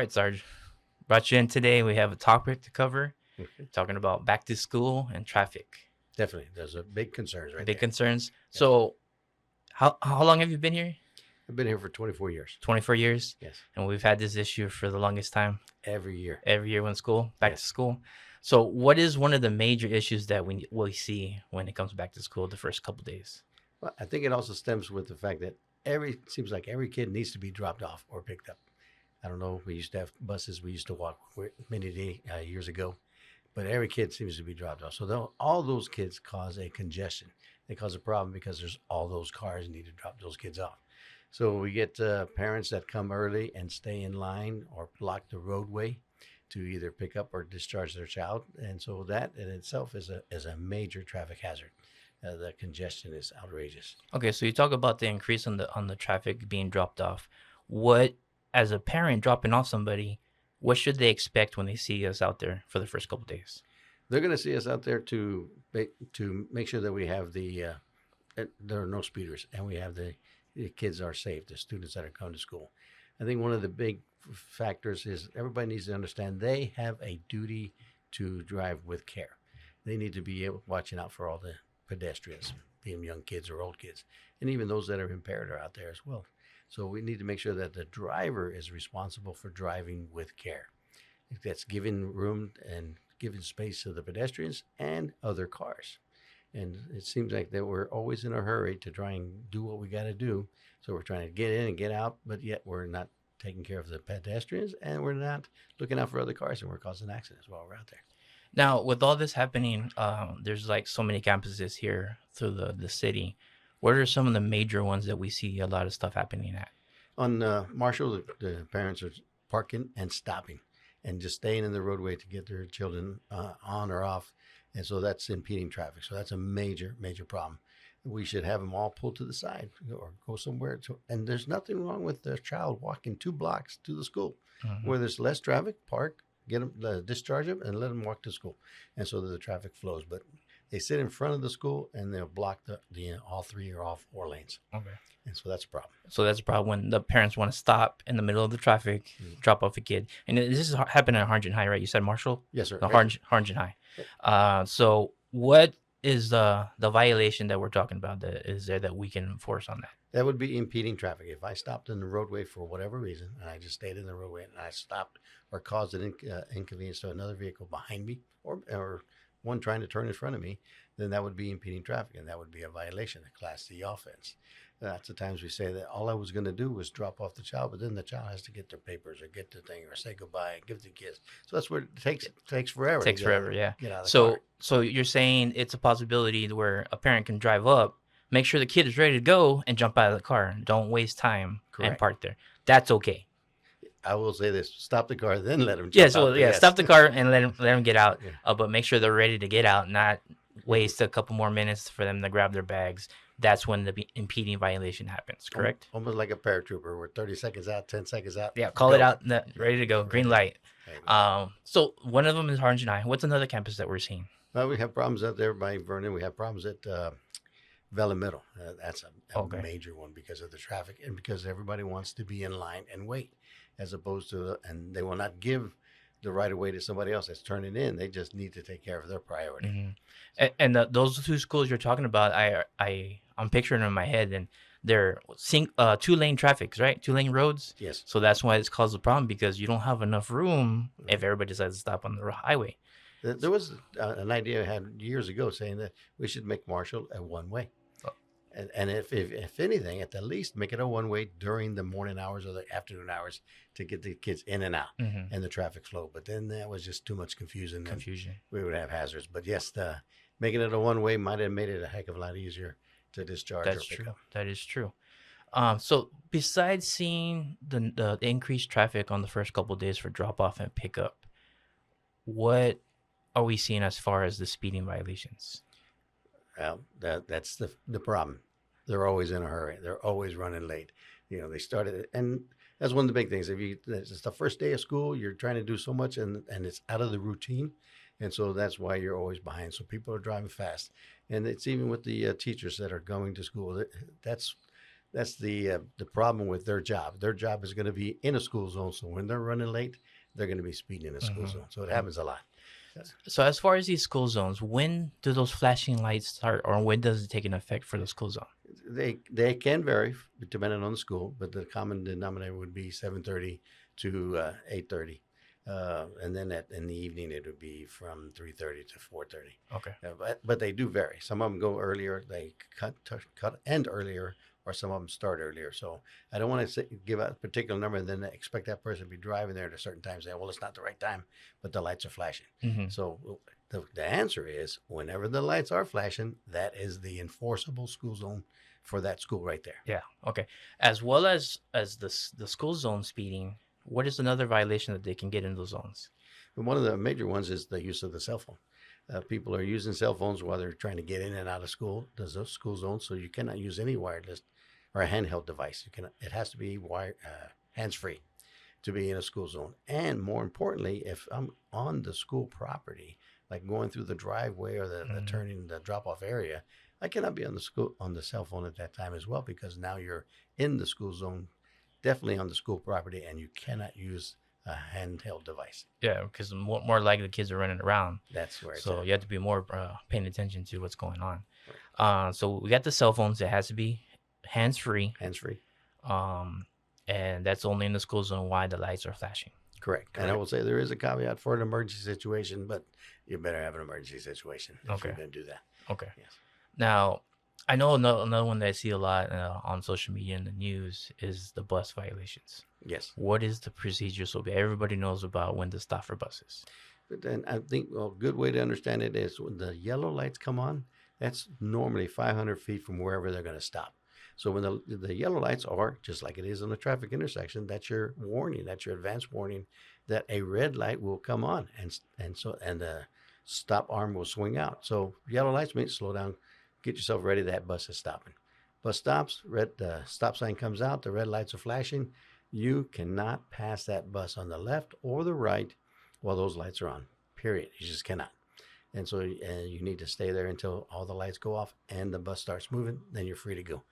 right, Sarge. Brought you in today. We have a topic to cover, Okay. talking about back to school and traffic. Definitely. There's a big concerns right Big there. concerns. Yes. So, how long have you been here? I've been here for 24 years. 24 years, Yes. and we've had this issue for the longest time. Every year. Every year when school, back to Yes. school. So, what is one of the major issues that we see when it comes back to school the first couple days? Well, I think it also stems with the fact that seems like every kid needs to be dropped off or picked up. I don't know. We used to have buses. We used to walk many years ago, but every kid seems to be dropped off. So all those kids cause a congestion. They cause a problem because there's all those cars need to drop those kids off. So we get parents that come early and stay in line or block the roadway to either pick up or discharge their child, and so that in itself is a major traffic hazard. The congestion is outrageous. Okay, so you talk about the increase on the traffic being dropped off. What, as a parent dropping off somebody, what should they expect when they see us out there for the first couple days? They're going to see us out there to make sure that we have there are no speeders and we have the kids are safe, the students that are coming to school. I think one of the big factors is everybody needs to understand they have a duty to drive with care. They need to be watching out for all the pedestrians, being young kids or old kids, and even those that are impaired are out there as well. So we need to make sure that the driver is responsible for driving with care. That's giving room and giving space to the pedestrians and other cars. And it seems like that we're always in a hurry to try and do what we got to do. So we're trying to get in and get out, but yet we're not taking care of the pedestrians and we're not looking out for other cars, and we're causing accidents while we're out there. Now, with all this happening, there's like so many campuses here through the city. What are some of the major ones that we see a lot of stuff happening at? On Marshall, the parents are parking and stopping and just staying in the roadway to get their children on or off. And so that's impeding traffic. So that's a major, major problem. We should have them all pulled to the side or go somewhere. And there's nothing wrong with the child walking 2 blocks to the school where there's less traffic. Park, get them, discharge them, and let them walk to school. And so that the traffic flows. But they sit in front of the school and they'll block the all 3 or all 4 lanes. Okay. And so that's a problem. So that's a problem when the parents want to stop in the middle of the traffic, drop off a kid. And this is happening at Harlingen High, right? You said Marshall? Yes, sir. The Harlingen High. So what is the violation that we're talking about that is there that we can enforce on that? That would be impeding traffic. If I stopped in the roadway for whatever reason, and I just stayed in the roadway and I stopped or caused an inconvenience to another vehicle behind me or one trying to turn in front of me, then that would be impeding traffic, and that would be a violation, a Class C offense. Lots of times we say that all I was going to do was drop off the child, but then the child has to get their papers or get the thing or say goodbye and give the kiss. So that's what it takes. It takes forever. It takes forever, yeah. Get out of the So car. so you're saying it's a possibility where a parent can drive up, make sure the kid is ready to go, and jump out of the car. Don't waste time and Correct. park there. That's okay. I will say this: stop the car, then let them. Yeah, Jump so out. yeah, Yes. stop the car and let them get out. Yeah. But make sure they're ready to get out, not waste a couple more minutes for them to grab their bags. That's when the impeding violation happens, correct? Almost like a paratrooper. We're 30 seconds out, 10 seconds out. Yeah, call go. it out, ready to go, green light. Right. So one of them is Harlingen High. What's another campus that we're seeing? Well, we have problems out there by Vernon. We have problems at Vela Middle. That's a Okay. major one because of the traffic and because everybody wants to be in line and wait, as opposed to, and they will not give the right of way to somebody else that's turning in. They just need to take care of their priority. Mm-hmm. And those two schools you're talking about, I'm picturing them in my head, and they're 2-lane traffics, right? 2-lane roads. Yes. So that's why it's caused a problem, because you don't have enough room if everybody decides to stop on the highway. There was an idea I had years ago saying that we should make Marshall a one-way. Oh. And if anything, at the least make it a one-way during the morning hours or the afternoon hours to get the kids in and out and the traffic flow. But then that was just too much confusion. We would have hazards. But yes, making it a one-way might have made it a heck of a lot easier to discharge or pick up. That is true. So besides seeing the increased traffic on the first couple of days for drop-off and pickup, what are we seeing as far as the speeding violations? Well, that's the problem. They're always in a hurry. They're always running late. They started, and that's one of the big things. It's the first day of school, you're trying to do so much, and it's out of the routine, and so that's why you're always behind. So people are driving fast, and it's even with the teachers that are going to school. That's the problem with their job. Their job is going to be in a school zone, so when they're running late, they're going to be speeding in a school Hmm. zone. So it happens a lot. So as far as these school zones, when do those flashing lights start, or when does it take an effect for the school zone? They can vary depending on the school, but the common denominator would be 7:30 to 8:30, and then in the evening it would be from 3:30 to 4:30. Okay. But they do vary. Some of them go earlier. They cut end earlier, or some of them start earlier. So I don't want to give out a particular number and then expect that person to be driving there at a certain time. Say, well, it's not the right time, but the lights are flashing. Hmm. So the answer is whenever the lights are flashing, that is the enforceable school zone for that school right there. Yeah. Okay. As well as the school zone speeding, what is another violation that they can get in those zones? But one of the major ones is the use of the cell phone. People are using cell phones while they're trying to get in and out of school, the school zone. So you cannot use any wireless or a handheld device. You can. It has to be hands free to be in a school zone. And more importantly, if I'm on the school property, like going through the driveway or the Mm. turning the drop off area, I cannot be on the cell phone at that time as well because now you're in the school zone, definitely on the school property, and you cannot use a handheld device. Yeah, because more likely the kids are running around, That's where it's so at. you have to be more paying attention to what's going on. Right. So we got the cell phones. It has to be hands free. Hands free. And that's only in the school zone while the lights are flashing. Correct. And I will say there is a caveat for an emergency situation, but you better have an emergency situation if you're Okay. going to do that. Okay. Yes. Now, I know another one that I see a lot on social media and the news is the bus violations. Yes. What is the procedure so everybody knows about when to stop for buses? But then I think a good way to understand it is when the yellow lights come on, that's normally 500 feet from wherever they're going to stop. So when the yellow lights are, just like it is on a traffic intersection, that's your warning, that's your advance warning that a red light will come on and the stop arm will swing out. So yellow lights means slow down, get yourself ready, that bus is stopping. Bus stops, the stop sign comes out, the red lights are flashing. You cannot pass that bus on the left or the right while those lights are on. Period. You just cannot. And so you need to stay there until all the lights go off and the bus starts moving. Then you're free to go.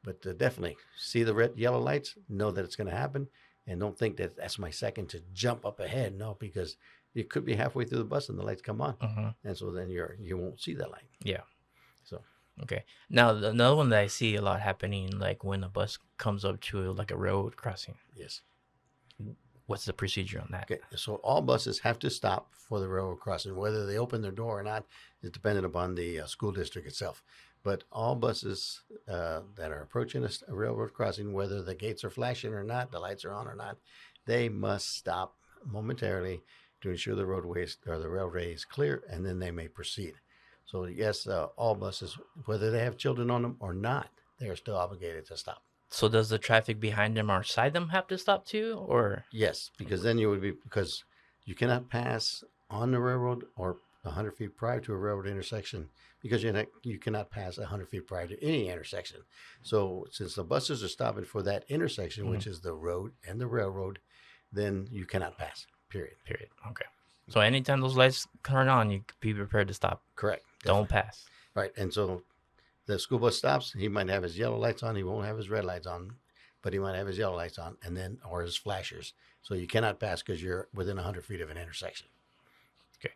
But definitely see the yellow lights, know that it's going to happen, and don't think that that's my second to jump up ahead. No, because you could be halfway through the bus and the lights come on, and so then you won't see that light. Yeah. So Okay. Now, another one that I see a lot happening, like when a bus comes up to like a road crossing. yes. What's the procedure on that? Okay, so all buses have to stop for the railroad crossing. Whether they open their door or not is dependent upon the school district itself. But all buses that are approaching a railroad crossing, whether the gates are flashing or not, the lights are on or not, they must stop momentarily to ensure the roadways or the railway is clear, and then they may proceed. So yes, all buses, whether they have children on them or not, they are still obligated to stop. So does the traffic behind them or side them have to stop too, or? Yes, because then you would be because you cannot pass on the railroad or 100 feet prior to a railroad intersection because you cannot pass 100 feet prior to any intersection. So since the buses are stopping for that intersection, which is the road and the railroad, then you cannot pass. Period. Period. Okay. So anytime those lights turn on, you be prepared to stop. Correct. Don't pass. Right. And so the school bus stops. He might have his yellow lights on. He won't have his red lights on, but he might have his yellow lights on or his flashers. So you cannot pass because you're within 100 feet of an intersection. Okay.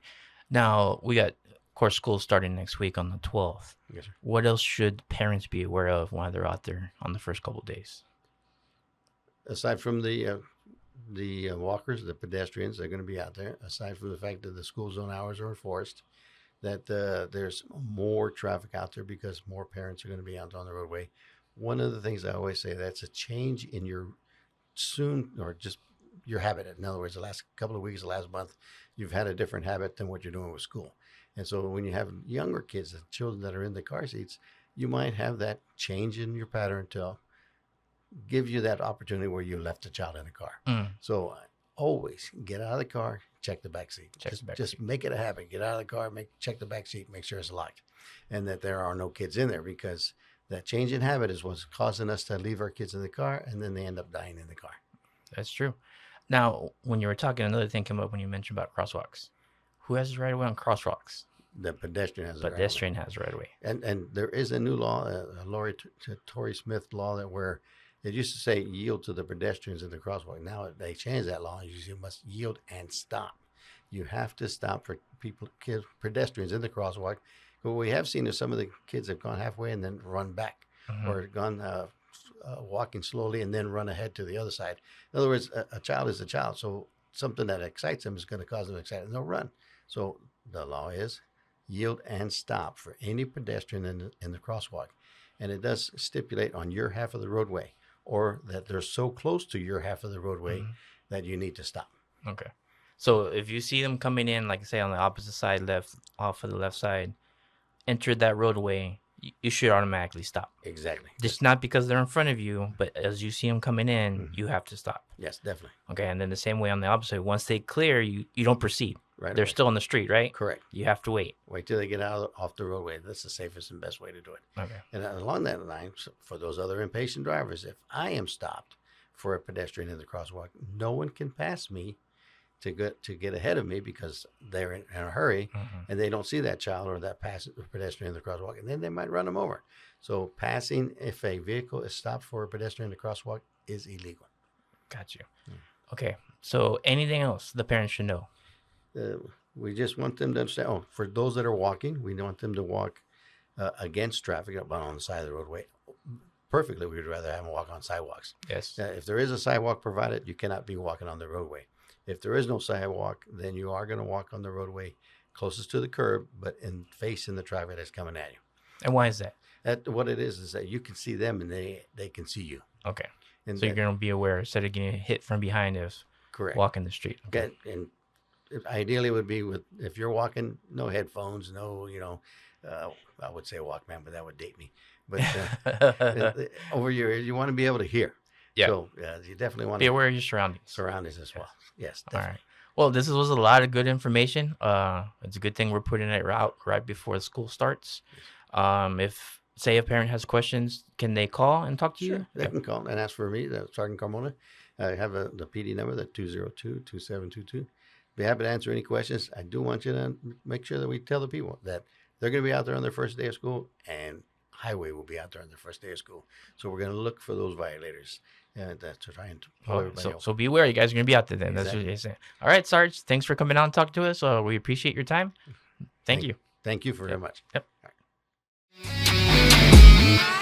Now we got, of course, school starting next week on the 12th. Yes, sir. What else should parents be aware of while they're out there on the first couple of days? Aside from the walkers, the pedestrians, they're going to be out there. Aside from the fact that the school zone hours are enforced, that there's more traffic out there because more parents are going to be out on the roadway. One of the things I always say, that's a change in your your habit. In other words, the last couple of weeks, the last month, you've had a different habit than what you're doing with school. And so when you have younger kids, children that are in the car seats, you might have that change in your pattern to give you that opportunity where you left the child in the car. So always get out of the car, check the back seat. Just make it a habit. Get out of the car, check the back seat, make sure it's locked, and that there are no kids in there, because that change in habit is what's causing us to leave our kids in the car, and then they end up dying in the car. That's true. Now, when you were talking, another thing came up when you mentioned about crosswalks. Who has the right of way on crosswalks? The pedestrian has Pedestrian has right away. And there is a new law, a Tory Smith law, that where it used to say yield to the pedestrians in the crosswalk. Now they changed that law. You must yield and stop. You have to stop for pedestrians in the crosswalk. What we have seen is some of the kids have gone halfway and then run back, or gone walking slowly and then run ahead to the other side. In other words, a child is a child. So something that excites them is going to cause them excitement, and they'll run. So the law is yield and stop for any pedestrian in the crosswalk. And it does stipulate on your half of the roadway, or that they're so close to your half of the roadway that you need to stop. Okay. So if you see them coming in, like say on the opposite side, off of the left side, enter that roadway, you should automatically stop. Exactly. Just not because they're in front of you, but as you see them coming in, you have to stop. Yes, definitely. Okay, and then the same way on the opposite, once they clear, you don't proceed. Right. They're still on the street, right? Correct. You have to wait. Wait till they get off the roadway. That's the safest and best way to do it. Okay. And along that line, for those other impatient drivers, if I am stopped for a pedestrian in the crosswalk, no one can pass me to get ahead of me because they're in a hurry and they don't see that child or that pedestrian in the crosswalk, and then they might run them over. So passing, if a vehicle is stopped for a pedestrian in the crosswalk, is illegal. Got you. Okay. So anything else the parents should know? We just want them to understand. For those that are walking, we want them to walk against traffic, but on the side of the roadway. Perfectly, we would rather have them walk on sidewalks. Yes. If there is a sidewalk provided, you cannot be walking on the roadway. If there is no sidewalk, then you are going to walk on the roadway closest to the curb, but facing the traffic that's coming at you. And why is that? What it is that you can see them and they can see you. Okay. And so you're going to be aware instead of getting hit from behind us. Correct. Walking the street. Okay. And ideally it would be if you're walking, no headphones, no, I would say Walkman, but that would date me. But over you want to be able to hear. Yeah. So you definitely want be to aware of your surroundings. Surroundings as well. Yes. All right. Well, this was a lot of good information. It's a good thing we're putting it out right before the school starts. If say a parent has questions, can they call and talk to you? They can call and ask for me, Sergeant Carmona. I have the PD number, the 202-2722. Be happy to answer any questions. I do want you to make sure that we tell the people that they're going to be out there on their first day of school, and highway will be out there on their first day of school. So we're going to look for those violators to try and pull everybody out. So be aware, you guys are going to be out there then. Exactly. That's what you're saying. All right, Sarge, thanks for coming out and talking to us. We appreciate your time. Thank you. Thank you very much. Yep. All right.